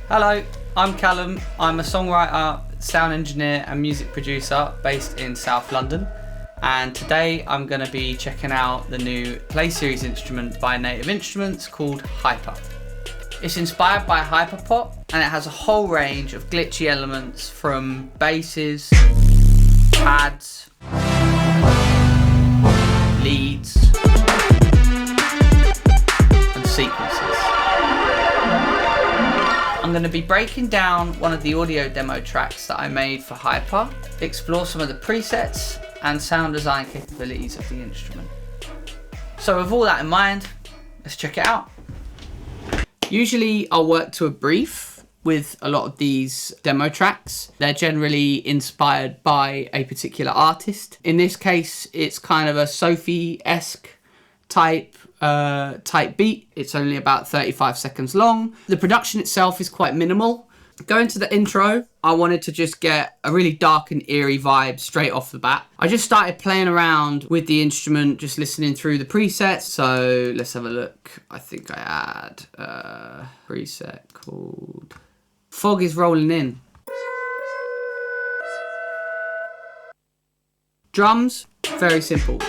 Hello, I'm Callum. I'm a songwriter, sound engineer and music producer based in South London. And today I'm going to be checking out the new Play Series instrument by Native Instruments called Hypr. It's inspired by hyperpop and it has a whole range of glitchy elements from basses, pads, leads and sequences. I'm going to be breaking down one of the audio demo tracks that I made for Hypr, explore some of the presets and sound design capabilities of the instrument. So with all that in mind, let's check it out. Usually I'll work to a brief with a lot of these demo tracks. They're generally inspired by a particular artist. In this case, it's kind of a Sophie-esque type beat. It's only about 35 seconds long. The production itself is quite minimal. Going to the intro, I wanted to just get a really dark and eerie vibe straight off the bat. I just started playing around with the instrument, just listening through the presets. So let's have a look. I think I had a preset called Fog is Rolling In. Drums, very simple.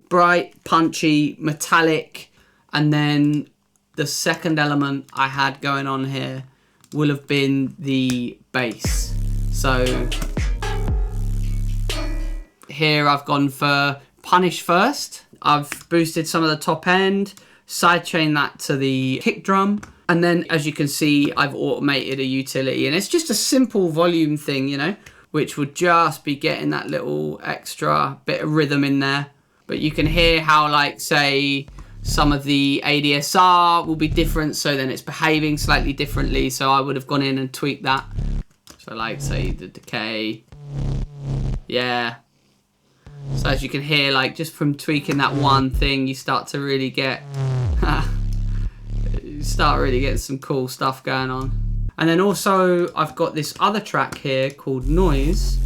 Bright, punchy, metallic, and then the second element I had going on here will have been the bass. So here I've gone for punish first. I've boosted some of the top end, sidechained that to the kick drum, and then as you can see, I've automated a utility, and it's just a simple volume thing, you know, which would just be getting that little extra bit of rhythm in there. But you can hear how, like, say, some of the ADSR will be different, so then it's behaving slightly differently. So I would have gone in and tweaked that. So like, say, the decay. Yeah. So as you can hear, like, just from tweaking that one thing, you start to really get... you start really getting some cool stuff going on. And then also, I've got this other track here called Noise.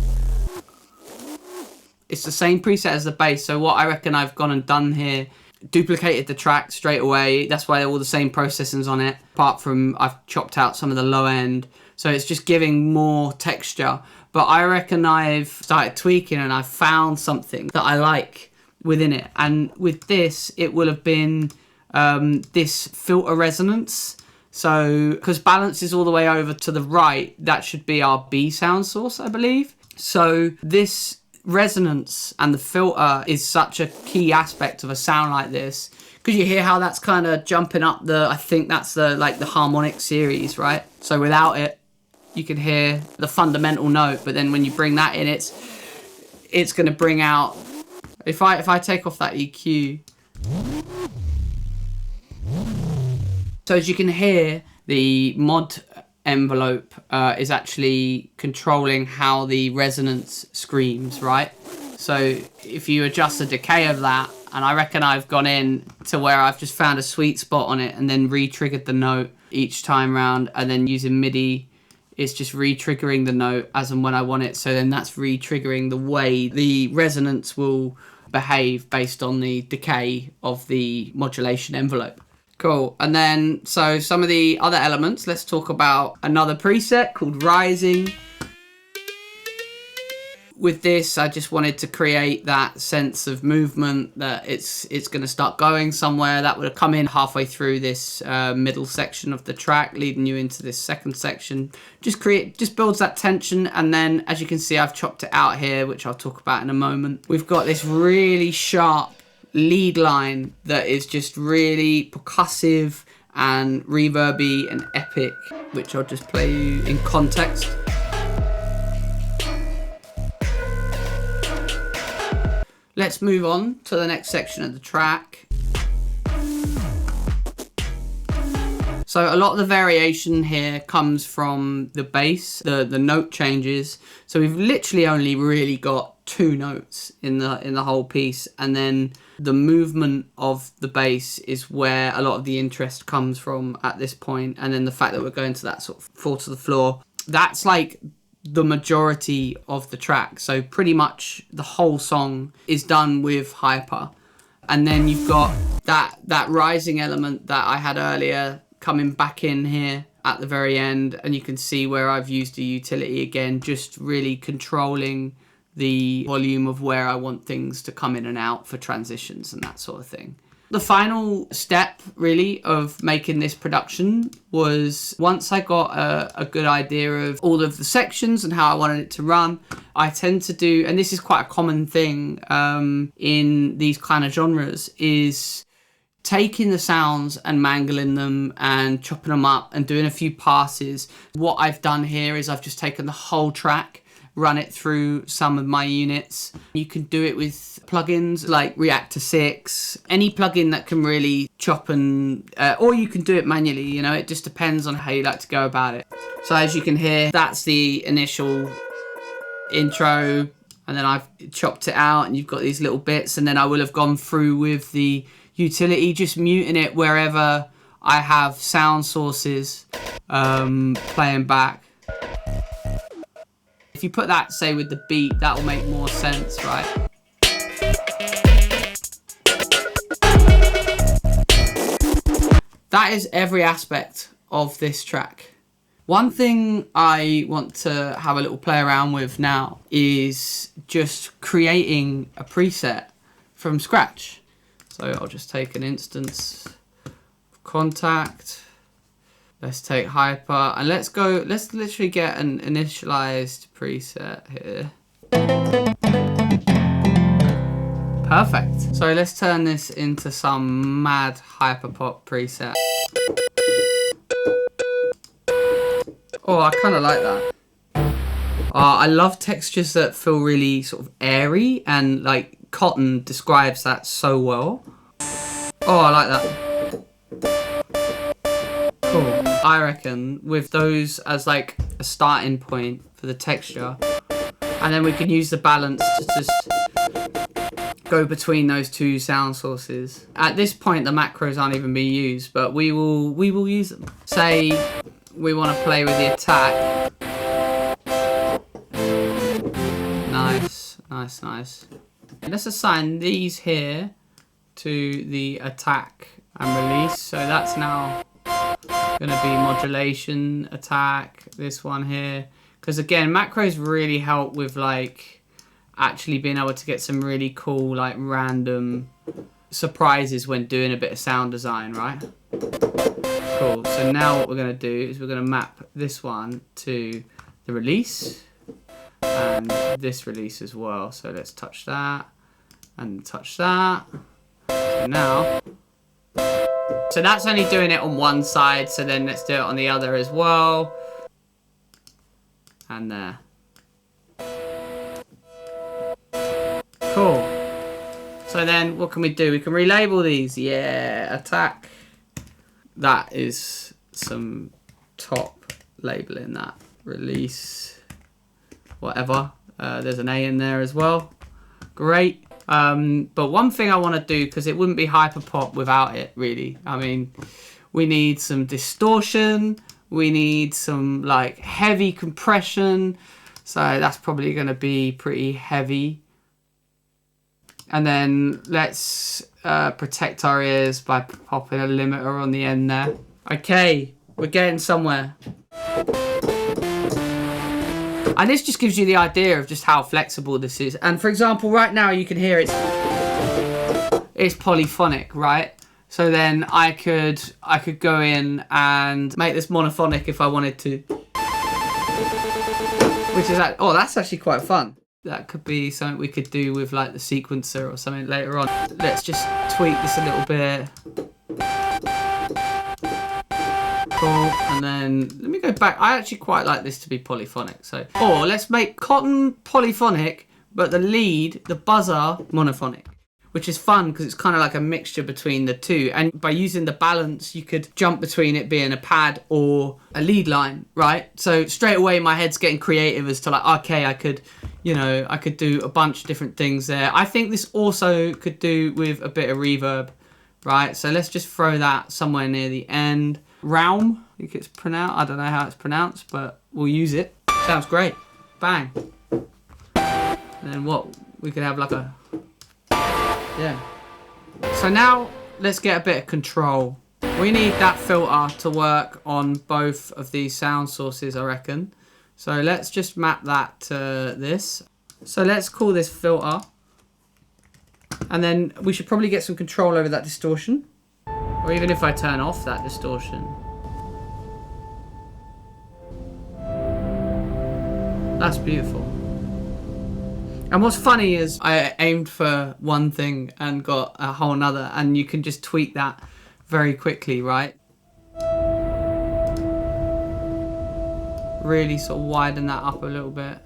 It's the same preset as the bass, so what I reckon I've gone and done here, duplicated the track straight away. That's why they're all the same processing's on it, apart from I've chopped out some of the low end. So it's just giving more texture. But I reckon I've started tweaking and I've found something that I like within it. And with this, it will have been this filter resonance. So, because balance is all the way over to the right, that should be our B sound source, I believe. So this resonance and the filter is such a key aspect of a sound like this, because you hear how that's kind of jumping up the, I think that's the harmonic series, right? So without it, you can hear the fundamental note, but then when you bring that in, it's going to bring out, if I take off that EQ, so as you can hear, the mod envelope is actually controlling how the resonance screams, right? So if you adjust the decay of that, and I reckon I've gone in to where I've just found a sweet spot on it and then re-triggered the note each time round, and then using MIDI, it's just re-triggering the note as and when I want it. So then that's re-triggering the way the resonance will behave based on the decay of the modulation envelope. Cool. And then, so some of the other elements, let's talk about another preset called Rising. With this, I just wanted to create that sense of movement, that it's going to start going somewhere. That would have come in halfway through this middle section of the track, leading you into this second section. Just builds that tension. And then, as you can see, I've chopped it out here, which I'll talk about in a moment. We've got this really sharp lead line that is just really percussive and reverby and epic, which I'll just play you in context. Let's move on to the next section of the track. So a lot of the variation here comes from the bass, the note changes. So we've literally only really got 2 notes in the whole piece, and then the movement of the bass is where a lot of the interest comes from at this point, and then the fact that we're going to that sort of fall to the floor, that's like the majority of the track. So pretty much the whole song is done with Hypr. And then you've got that rising element that I had earlier coming back in here at the very end, and you can see where I've used a utility again, just really controlling the volume of where I want things to come in and out for transitions and that sort of thing. The final step really of making this production was, once I got a good idea of all of the sections and how I wanted it to run, I tend to do, and this is quite a common thing in these kind of genres, is taking the sounds and mangling them and chopping them up and doing a few passes. What I've done here is I've just taken the whole track, run it through some of my units. You can do it with plugins like Reactor 6, any plugin that can really chop and, or you can do it manually, you know, it just depends on how you like to go about it. So as you can hear, that's the initial intro, and then I've chopped it out and you've got these little bits, and then I will have gone through with the utility, just muting it wherever I have sound sources playing back. If you put that, say, with the beat, that will make more sense, right? That is every aspect of this track. One thing I want to have a little play around with now is just creating a preset from scratch. So I'll just take an instance of Contact. Let's take Hypr, and let's literally get an initialized preset here. Perfect. So let's turn this into some mad hyperpop preset. Oh, I kind of like that. I love textures that feel really sort of airy, and like Cotton describes that so well. Oh, I like that. Cool. I reckon with those as like a starting point for the texture, and then we can use the balance to just go between those two sound sources. At this point, the macros aren't even being used, but we will use them. Say we want to play with the attack. Nice. Let's assign these here to the attack and release. So that's now going to be modulation, attack, this one here. Because again, macros really help with like actually being able to get some really cool like random surprises when doing a bit of sound design, right? Cool. So now what we're going to do is we're going to map this one to the release and this release as well. So let's touch that and touch that. So now, so that's only doing it on one side, so then let's do it on the other as well. And there. Cool. So then what can we do? We can relabel these. Yeah, attack. That is some top labeling, that. Release. Whatever. There's an A in there as well. Great. But one thing I want to do, because it wouldn't be hyperpop without it, really. I mean, we need some distortion. We need some like heavy compression. So that's probably going to be pretty heavy. And then let's protect our ears by popping a limiter on the end there. Okay, we're getting somewhere. And this just gives you the idea of just how flexible this is. And for example, right now you can hear it's polyphonic, right? So then I could go in and make this monophonic if I wanted to. Which is like, oh, that's actually quite fun. That could be something we could do with like the sequencer or something later on. Let's just tweak this a little bit. Cool. And then let me go back. I actually quite like this to be polyphonic. So, or let's make Cotton polyphonic, but the lead, the buzzer, monophonic, which is fun because it's kind of like a mixture between the two. And by using the balance, you could jump between it being a pad or a lead line, right? So straight away, my head's getting creative as to like, okay, I could do a bunch of different things there. I think this also could do with a bit of reverb, right? So let's just throw that somewhere near the end. Realm, I think it's pronounced. I don't know how it's pronounced, but we'll use it. Sounds great. Bang. And then what? We could have like a... Yeah. So now let's get a bit of control. We need that filter to work on both of these sound sources, I reckon. So let's just map that to this. So let's call this filter. And then we should probably get some control over that distortion. Or even if I turn off that distortion. That's beautiful. And what's funny is I aimed for one thing and got a whole nother, and you can just tweak that very quickly, right? Really sort of widen that up a little bit.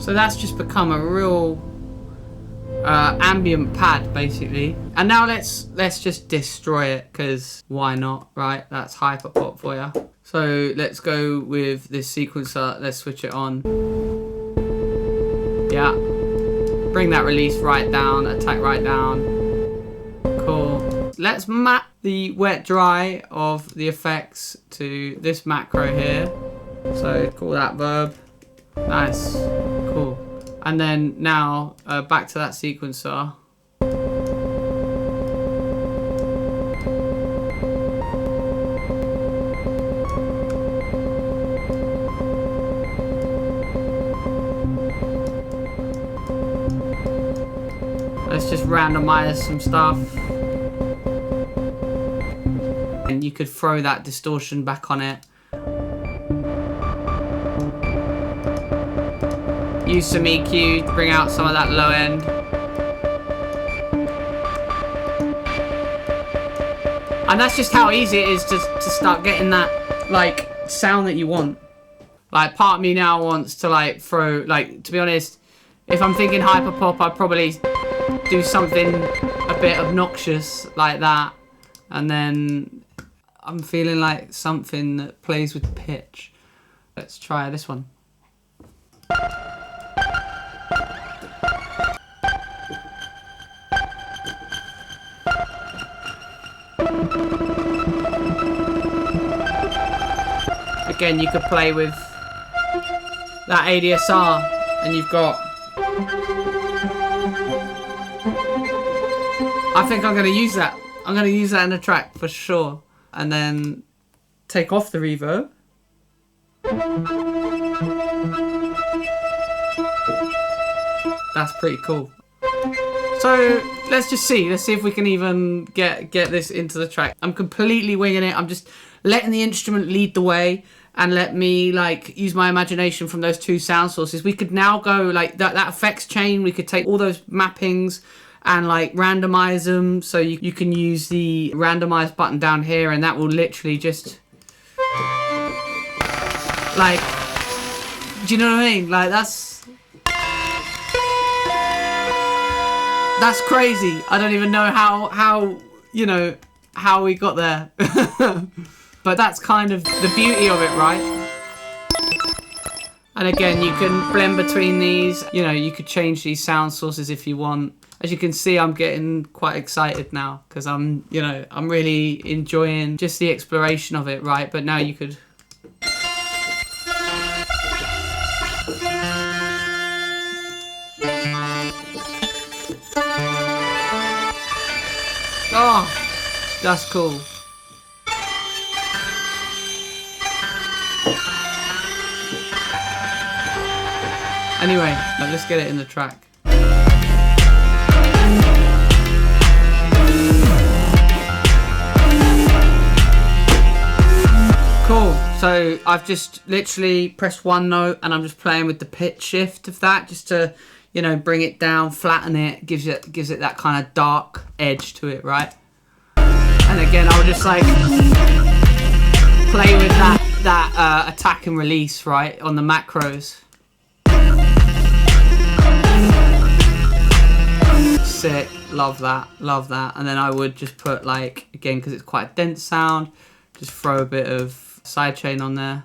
So that's just become a real ambient pad, basically. And now let's just destroy it, because why not, right? That's hyperpop for you. So let's go with this sequencer. Let's switch it on. Yeah. Bring that release right down, attack right down. Cool. Let's map the wet dry of the effects to this macro here. So call that verb. Nice. Cool. And then now back to that sequencer. Let's just randomize some stuff. And you could throw that distortion back on it. Use some EQ to bring out some of that low end. And that's just how easy it is to start getting that like sound that you want. Like part of me now wants to like throw, like, to be honest, if I'm thinking hyperpop, I'd probably do something a bit obnoxious like that. And then I'm feeling like something that plays with pitch. Let's try this one. Again, you could play with that ADSR and you've got... I think I'm going to use that. I'm going to use that in the track for sure. And then take off the reverb. That's pretty cool. So let's just see. Let's see if we can even get this into the track. I'm completely winging it. I'm just letting the instrument lead the way and let me like use my imagination from those two sound sources. We could now go like that effects chain. We could take all those mappings and like randomize them. So you can use the randomize button down here, and that will literally just like, do you know what I mean? Like that's crazy. I don't even know how you know how we got there. But that's kind of the beauty of it, right? And again, you can blend between these. You know, you could change these sound sources if you want. As you can see, I'm getting quite excited now because I'm really enjoying just the exploration of it, right? But now you could... Oh, that's cool. Anyway, let's get it in the track. Cool. So I've just literally pressed one note and I'm just playing with the pitch shift of that just to, you know, bring it down, flatten it, gives it that kind of dark edge to it, right? And again, I'll just like play with that attack and release, right, on the macros. Sick, love that. And then I would just put like, again, because it's quite a dense sound, just throw a bit of sidechain on there.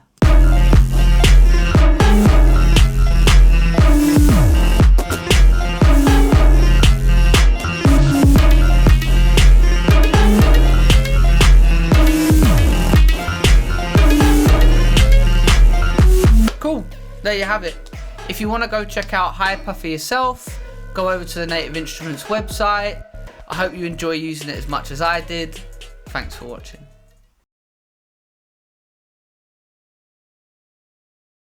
cool. There you have it. If you want to go check out Hypr for yourself, go over to the Native Instruments website. I hope you enjoy using it as much as I did. Thanks for watching.